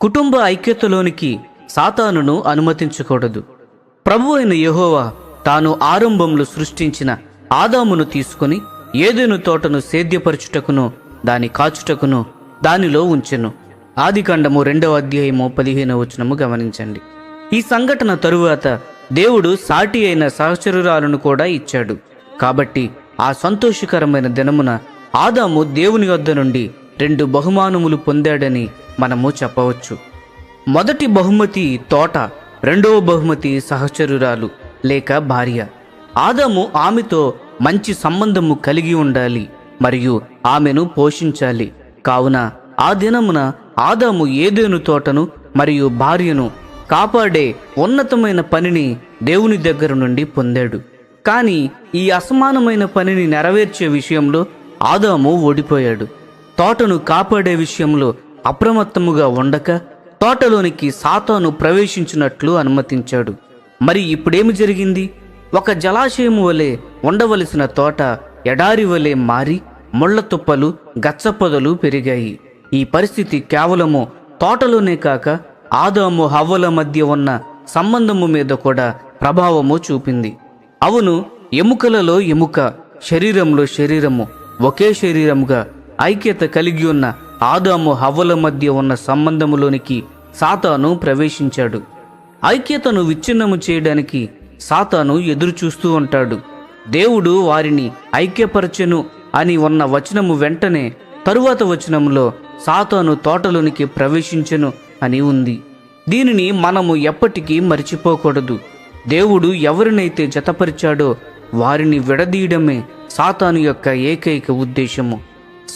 కుటుంబ ఐక్యతలోనికి సాతానును అనుమతించకూడదు. ప్రభు అయిన యెహోవా తాను ఆరంభంలో సృష్టించిన ఆదామును తీసుకుని ఏదెను తోటను సేద్యపరచుటకును దాని కాచుటకును దానిలో ఉంచెను. ఆదికాండము 2వ అధ్యాయము 15వ వచనము గమనించండి. ఈ సంఘటన తరువాత దేవుడు సాటి అయిన సహచరురాలను కూడా ఇచ్చాడు. కాబట్టి ఆ సంతోషకరమైన దినమున ఆదాము దేవుని వద్ద నుండి 2 బహుమానములు పొందాడని మనము చెప్పవచ్చు. మొదటి బహుమతి తోట, రెండవ బహుమతి సహచరురాలు లేక భార్య. ఆదాము ఆమెతో మంచి సంబంధము కలిగి ఉండాలి మరియు ఆమెను పోషించాలి. కావున ఆ దినమున ఆదాము ఏదెను తోటను మరియు భార్యను కాపాడే ఉన్నతమైన పనిని దేవుని దగ్గర నుండి పొందాడు. కానీ ఈ అసమానమైన పనిని నెరవేర్చే విషయంలో ఆదాము ఓడిపోయాడు. తోటను కాపాడే విషయంలో అప్రమత్తముగా ఉండక తోటలోనికి సాతాను ప్రవేశించినట్లు అనుమతించాడు. మరి ఇప్పుడేమి జరిగింది? ఒక జలాశయము వలె ఉండవలసిన తోట ఎడారి వలె మారి ముళ్ళ తుప్పలు, గచ్చపొదలు పెరిగాయి. ఈ పరిస్థితి కేవలము తోటలోనే కాక ఆదాము హవ్వల మధ్య ఉన్న సంబంధము మీద కూడా ప్రభావము చూపింది. అవును, ఎముకలలో ఎముక, శరీరంలో శరీరము, ఒకే శరీరముగా ఐక్యత కలిగి ఉన్న ఆదాము హవ్వల మధ్య ఉన్న సంబంధములోనికి సాతాను ప్రవేశించాడు. ఐక్యతను విచ్ఛిన్నము చేయడానికి సాతాను ఎదురు చూస్తూ ఉంటాడు. దేవుడు వారిని ఐక్యపరచెను అని ఉన్న వచనము వెంటనే తరువాత వచనములో సాతాను తోటలోనికి ప్రవేశించెను అని ఉంది. దీనిని మనము ఎప్పటికీ మరిచిపోకూడదు. దేవుడు ఎవరినైతే జతపరిచాడో వారిని విడదీయడమే సాతాను యొక్క ఏకైక ఉద్దేశము.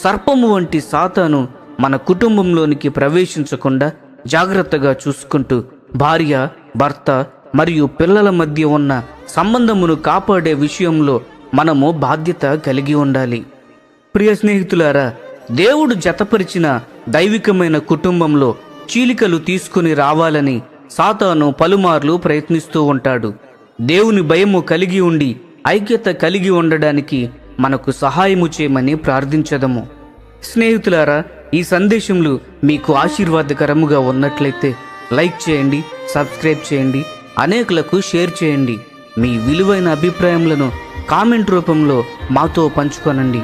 సర్పము వంటి సాతాను మన కుటుంబంలోనికి ప్రవేశించకుండా జాగ్రత్తగా చూసుకుంటూ భార్య, భర్త మరియు పిల్లల మధ్య ఉన్న సంబంధమును కాపాడే విషయంలో మనము బాధ్యత కలిగి ఉండాలి. ప్రియ స్నేహితులారా, దేవుడు జతపరిచిన దైవికమైన కుటుంబంలో చీలికలు తీసుకుని రావాలని సాతాను పలుమార్లు ప్రయత్నిస్తూ ఉంటాడు. దేవుని భయము కలిగి ఉండి ఐక్యత కలిగి ఉండడానికి మనకు సహాయము చేయమని ప్రార్థించదము. స్నేహితులారా, ఈ సందేశములు మీకు ఆశీర్వాదకరముగా ఉన్నట్లయితే లైక్ చేయండి, సబ్స్క్రైబ్ చేయండి, అనేకులకు షేర్ చేయండి. మీ విలువైన అభిప్రాయములను కామెంట్ రూపంలో మాతో పంచుకోనండి.